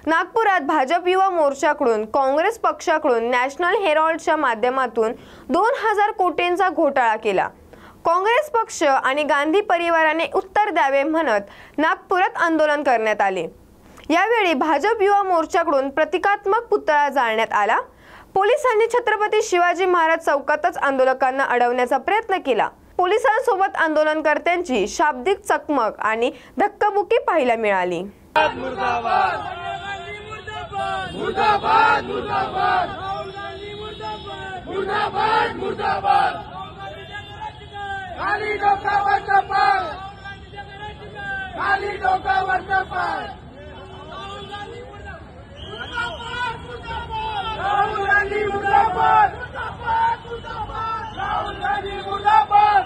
नागपुरात भाजप युवा मोर्चाकडून काँग्रेस पक्षाकडून नॅशनल हेराल्डच्या माध्यमातून 2000 कोटींचा घोटाळा केला। काँग्रेस पक्ष आणि गांधी परिवाराने उत्तर द्यावे म्हणत नागपुरात आंदोलन करण्यात आले। यावेळी भाजप युवा मोर्चाकडून प्रतिकात्मक पुतळा जाळण्यात आला। पोलिसांनी छत्रपती शिवाजी महाराज चौकातच आंदोलकांना अडवण्याचा प्रयत्न केला। पोलिसांसोबत आंदोलनकर्त्यांची शाब्दिक चकमक आणि धक्काबुक्की पाहायला मिळाली। मुर्दाबाद मुर्दाबाद मुर्दाबाद मुर्दाबाद मुर्दाबाद खाली डोकावरचा पाय खाली डोकावरचा पाय राहुल गांधी मुर्दाबाद राहुल गांधी मुर्दाबाद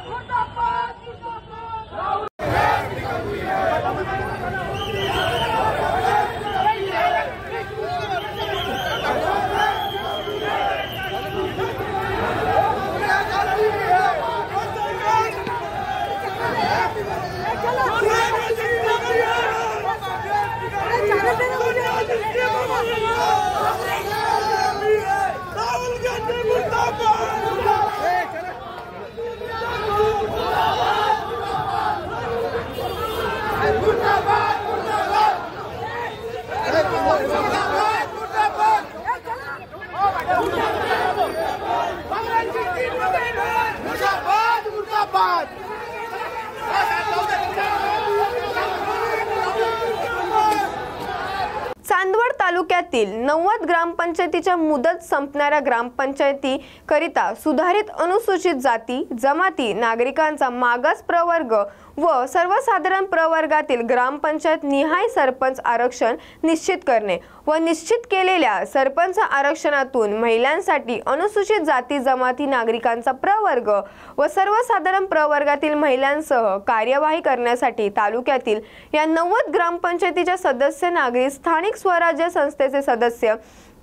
चांदवड तालुक्यातील 90 ग्रामपंचायतीच्या मुदत संपणाऱ्या ग्रामपंचायती करिता सुधारित अनुसूचित जाती जमाती नागरिकांचा मागास प्रवर्ग व सर्वसाधारण प्रवर्गातील ग्रामपंचायत निहाय सरपंच आरक्षण निश्चित करणे व निश्चित केलेल्या सरपंच आरक्षणातून महिलांसाठी अनुसूचित जाती जमाती नागरिकांचा प्रवर्ग व सर्वसाधारण प्रवर्गातील महिलांसह कार्यवाही करण्यासाठी तालुक्यातील या 90 ग्रामपंचायतीच्या सदस्य नागरिक स्थानिक स्वराज्य संस्थेचे सदस्य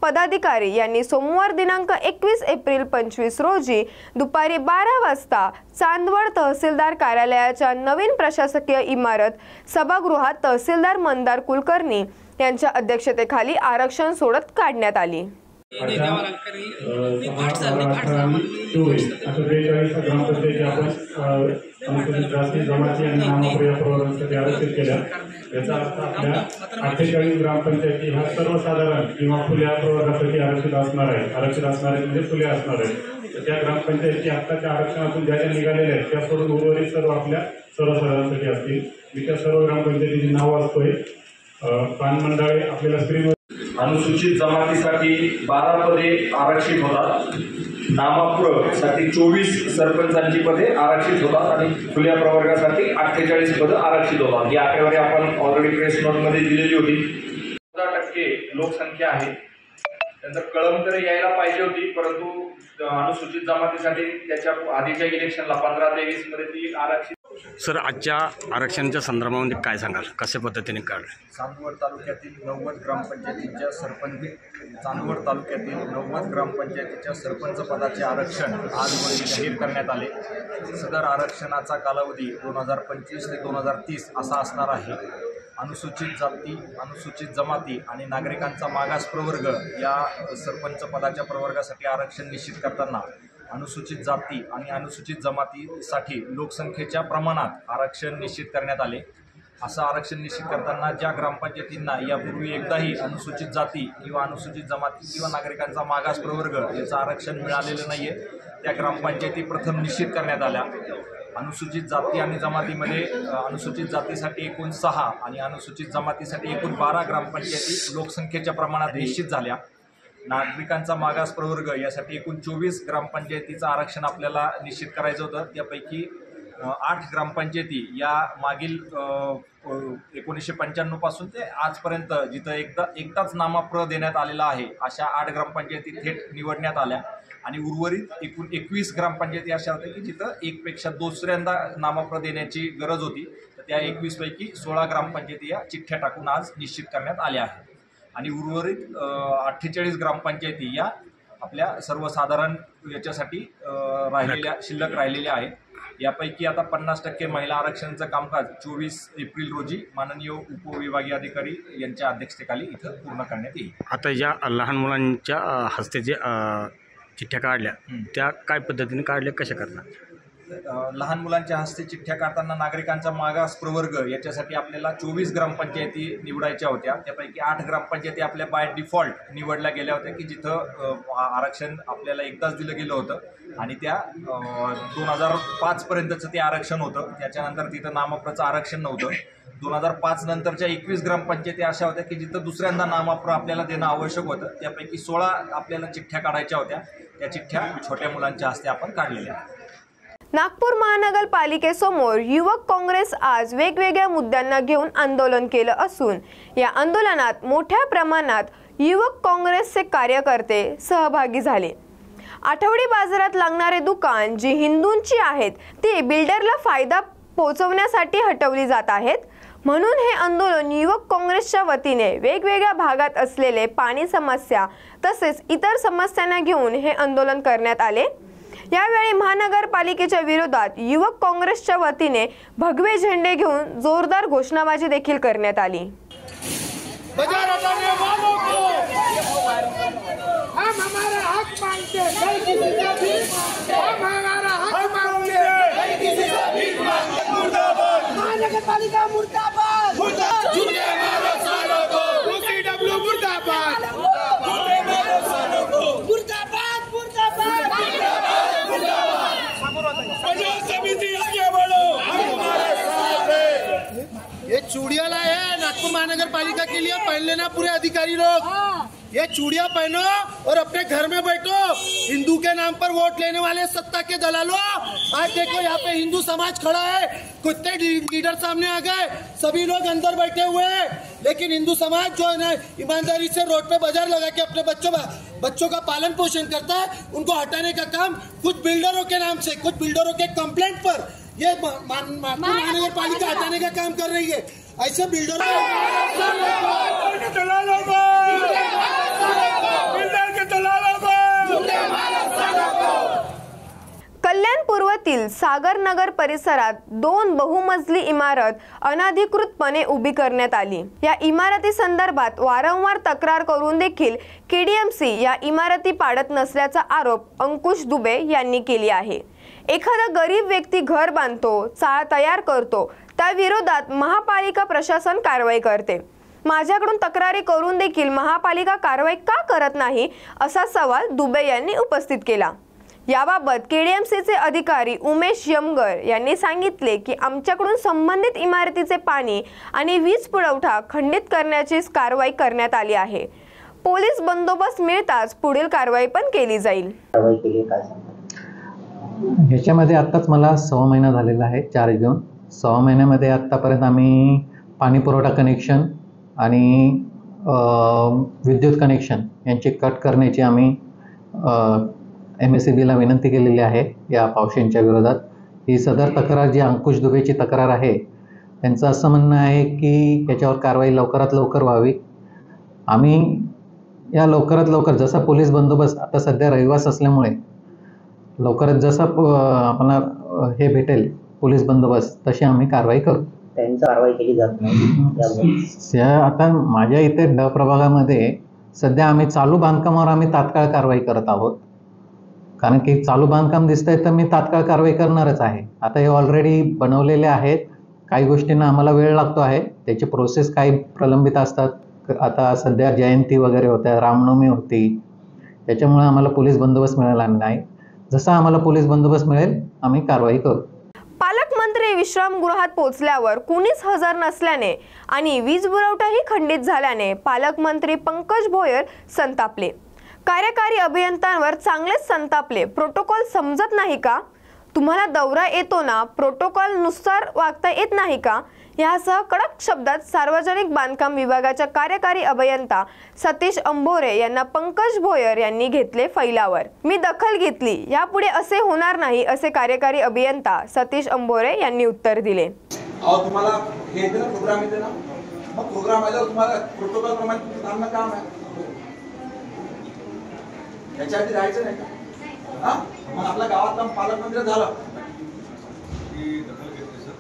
पदाधिकारी यांनी सोमवार दिनांक 21 एप्रिल 25 रोजी दुपारी 12 वाजता चांदवड तहसीलदार कार्यालयाच्या नवीन प्रशासकीय इमारत सभागृहात तहसीलदार मंदार कुलकर्णी यांच्या अध्यक्षतेखाली आरक्षण सोडत काढण्यात आली। याचा अर्थ आपल्या 48 ग्रामपंचायती ह्या सर्वसाधारण किंवा खुल्या प्रवर्गासाठी आरक्षित असणार आहे म्हणजे खुले असणार आहे। तर त्या ग्रामपंचायती आत्ताच्या आरक्षणातून ज्या निघालेल्या आहेत त्या सोडून उर्वरित सर्व आपल्या सर्वसाधारणसाठी असतील। मी त्या सर्व ग्रामपंचायतीची नाव वाचतोय। पान मंडळे आपल्याला स्क्रीनवर अनुसूचित जमातीसाठी 12 पदे आरक्षित होतात। नामापुरसाठी 24 सरपंचांची पदे आरक्षित होतात आणि खुल्या प्रवर्गासाठी 48 पदे आरक्षित होतात। ही आकडेवारी आपण ऑलरेडी प्रेस नोटमध्ये दिलेली होती। 14% लोकसंख्या आहे, त्यांचं कळम तर यायला पाहिजे होती, परंतु अनुसूचित जमातीसाठी त्याच्या आधीच्या इलेक्शनला 15 ते 20 मध्ये ती आरक्षित। सर, आजच्या आरक्षणाच्या संदर्भामध्ये काय सांगाल, कशा पद्धतीने काढलं? चांदवड तालुक्यातील 90 ग्रामपंचायतीच्या सरपंच पदाचे आरक्षण आजवर जाहीर करण्यात आले। सदर आरक्षणाचा कालावधी 2025 ते 2030 असा असणार आहे। अनुसूचित जाती अनुसूचित जमाती आणि नागरिकांचा मागास प्रवर्ग या सरपंच पदाच्या प्रवर्गासाठी आरक्षण निश्चित करताना अनुसूचित जाती आणि अनुसूचित जमातीसाठी लोकसंख्येच्या प्रमाणात आरक्षण निश्चित करण्यात आले। असं आरक्षण निश्चित करताना ज्या ग्रामपंचायतींना यापूर्वी एकदाही अनुसूचित जाती किंवा अनुसूचित जमाती किंवा नागरिकांचा मागास प्रवर्ग याचं आरक्षण मिळालेलं नाही आहे, त्या ग्रामपंचायती प्रथम निश्चित करण्यात आल्या। अनुसूचित जाती आणि जमातीमध्ये अनुसूचित जातीसाठी एकूण 6 आणि अनुसूचित जमातीसाठी एकूण 12 ग्रामपंचायती लोकसंख्येच्या प्रमाणात निश्चित झाल्या। नागरिकांचा मागास प्रवर्ग यासाठी एकूण 24 ग्रामपंचायतीचं आरक्षण आपल्याला निश्चित करायचं होतं। त्यापैकी 8 ग्रामपंचायती या मागील 1995 पासून ते आजपर्यंत जिथं एकदाच नामाप्र देण्यात आलेला आहे अशा 8 ग्रामपंचायती थेट निवडण्यात आल्या आणि उर्वरित एकूण 21 ग्रामपंचायती अशा होत्या की जिथं एकपेक्षा दुसऱ्यांदा नामाप्र देण्याची गरज होती। तर त्या 21 पैकी 16 ग्रामपंचायती या चिठ्ठ्या टाकून आज निश्चित करण्यात आल्या आहेत आणि उर्वरित 48 ग्रामपंचायती या आपल्या सर्वसाधारण याच्यासाठी शिल्लक राहिलेल्या आहेत। यापैकी आता 50% महिला आरक्षणाचं कामकाज 24 एप्रिल रोजी माननीय उपविभागीय अधिकारी यांच्या अध्यक्षतेखाली इथं पूर्ण करण्यात येईल. आता ज्या लहान मुलांच्या हस्ते जे चिठ्ठ्या काढल्या त्या काय पद्धतीने काढल्या, कशा करणार? लहान मुलांच्या हस्ते चिठ्ठ्या काढताना नागरिकांचा मागास प्रवर्ग याच्यासाठी आपल्याला 24 ग्रामपंचायती निवडायच्या होत्या. त्यापैकी 8 ग्रामपंचायती आपल्या बाय डिफॉल्ट निवडल्या गेल्या होत्या की जिथं आरक्षण आपल्याला एकदाच दिलं गेलं होतं आणि त्या 2005 पर्यंतचं ते आरक्षण होतं. त्याच्यानंतर तिथं नामप्रचं आरक्षण नव्हतं. 2005 नंतरच्या 21 ग्रामपंचायती अशा होत्या की जिथं दुसऱ्यांदा नामप्र आपल्याला देणं आवश्यक होतं. त्यापैकी 16 आपल्याला चिठ्ठ्या काढायच्या होत्या. त्या चिठ्ठ्या छोट्या मुलांच्या हस्ते आपण काढलेल्या आहेत. नागपूर महानगरपालिकेसमोर युवक काँग्रेस आज वेगवेगळ्या मुद्द्यांना घेऊन आंदोलन केलं असून या आंदोलनात मोठ्या प्रमाणात युवक काँग्रेसचे कार्यकर्ते सहभागी झाले. आठवडी बाजारात लागणारे दुकान जी हिंदूंची आहेत ती बिल्डरला फायदा पोहोचवण्यासाठी हटवली जात आहेत. म्हणून हे आंदोलन युवक काँग्रेसच्या वतीने वेगवेगळ्या भागात असलेले पाणी समस्या तसेच इतर समस्यांना घेऊन हे आंदोलन करण्यात आले. यावेळी महानगरपालिकेच्या विरोधात युवक काँग्रेसच्या वतीने भगवे झेंडे घेऊन जोरदार घोषणाबाजी देखील करण्यात आली. बाजार हटाने वालों को हम हमारा हक मांगते हैं, नहीं किसी से भीख मांगते, हम हमारा हक मांगते हैं, नहीं किसी से भीख मांगते. मुर्दाबाद महानगरपालिका, मुर्दाबाद झूठे मारो सालों को, UCW मुर्दाबाद, झूठे मारो सालों को, मुर्दाबाद मुर्दाबाद मुर्दाबाद. पंचायत समिति आगे बढ़ो, हम हमारे साथ हैं. ये चूड़िया लाए हैं नागपुर महानगर पालिका के लिए, पहन लेना पूरे अधिकारी लोग. ये चूड़िया पहनो और अपने घर में बैठो. हिंदू के नाम पर वोट लेने वाले सत्ता के दलालों, आज देखो यहाँ पे हिंदू समाज खड़ा है. कितने लीडर सामने आ गए, सभी लोग अंदर बैठे हुए हैं. लेकिन हिंदू समाज जो है ना ईमानदारी से रोड पे बाजार लगा के अपने बच्चों का पालन पोषण करता है, उनको हटाने का काम कुछ बिल्डरों के नाम से, कुछ बिल्डरों के कंप्लेंट पर ये महानगर पालिका हटाने का काम कर रही है. ऐसे बिल्डरों कल्याण पूर्वतील सागर नगर परिसरात 2 बहुमजली इमारत अनधिकृतपणे उभी करण्यात आली. या इमारती संदर्भात वारंवार तक्रार करून देखील KDMC या इमारती पाडत नसल्याचा आरोप अंकुश दुबे यांनी केली आहे. एखादा गरीब व्यक्ती घर बांधतो, चाळ तयार करतो, त्या विरोधात महापालिका प्रशासन कारवाई करते. माझ्याकडून तक्रारी करून देखील महापालिका कारवाई का करत नाही असा सवाल दुबे यांनी उपस्थित केला. याबाबत KDMCचे अधिकारी उमेश यमगर यांनी सांगितले की आमच्याकडून संबंधित इमारतीचे पाणी आणि वीज पुरवठा खंडित करण्याची कारवाई करण्यात आली आहे. पोलीस बंदोबस्त मिळताच पुढील कारवाई पण केली जाईल. ह्याच्यामध्ये आत्ताच मला 6 महिना झालेला आहे चार्ज घेऊन. 6 महिन्यामध्ये आत्तापर्यंत आम्ही पाणी पुरवठा कनेक्शन आणि विद्युत कनेक्शन यांची कट करण्याची आम्ही MSEBला विनंती केलेली आहे या पावशींच्या विरोधात. ही सदर तक्रार जी अंकुश दुबेची तक्रार आहे त्यांचं असं म्हणणं आहे की याच्यावर कारवाई लवकरात लवकर व्हावी. आम्ही या लवकरात लवकर जसा पोलीस बंदोबस्त आता सध्या रहिवास असल्यामुळे लवकरात जसा आपल्याला हे भेटेल पोलीस बंदोबस्त तशी आम्ही कारवाई करू. त्यांची कारवाई केली जात नाही. आता माझ्या इथे ड प्रभागामध्ये सध्या आम्ही चालू बांधकामावर आम्ही तात्काळ कारवाई करत आहोत. कारण की चालू बांधकाम दिसतंय तर मी तात्काळ कारवाई करणारच आहे. आता हे ऑलरेडी बनवलेले आहेत. काही गोष्टींना आम्हाला वेळ लागतो आहे, त्याची प्रोसेस काही प्रलंबित असतात. आता सध्या जयंती वगैरे होत्या, रामनवमी होती, त्याच्यामुळे आम्हाला पोलीस बंदोबस्त मिळाला नाही. जसा आम्हाला पोलीस बंदोबस्त मिळेल आम्ही कारवाई करू. पालकमंत्री विश्रामगृहात पोहोचल्यावर कुणीच हजर नसल्याने आणि वीज पुरवठाही खंडित झाल्याने पालकमंत्री पंकज भोयर संतापले. कार्यकारी अभियंत्यांवर चांगलेच संतापले. प्रोटोकॉल समजत नाही का? तुम्हाला दौरा येतो ना, प्रोटोकॉल नुसार वागता येत नाही का? यासह कडक शब्दात सार्वजनिक बांधकाम विभागाच्या कार्यकारी अभियंता सतीश अंभोरे यांना पंकज भोयर यांनी घेतले फैलावर. मी दखल घेतली, यापुढे असे होणार नाही असे कार्यकारी अभियंता सतीश अंभोरे यांनी उत्तर दिले. तुम्हाला हे येते ना प्रोग्राम येते ना, मग प्रोग्राम आल्यावर तुम्हाला प्रोटोकॉल प्रमाणे काम काम आहे. याच्यासाठी राहायचं नाही का? मग आपल्या गावातला पालकमंत्री झाला आम्ही दखल घेतली सर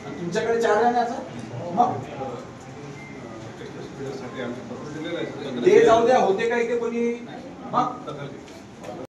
आणि तुमच्याकडे 4 जणांचं मग साठी आम्ही पत्र दिलेलं आहे. ते जाऊ द्या, होते काही ते कोणी मग दखल घेतली.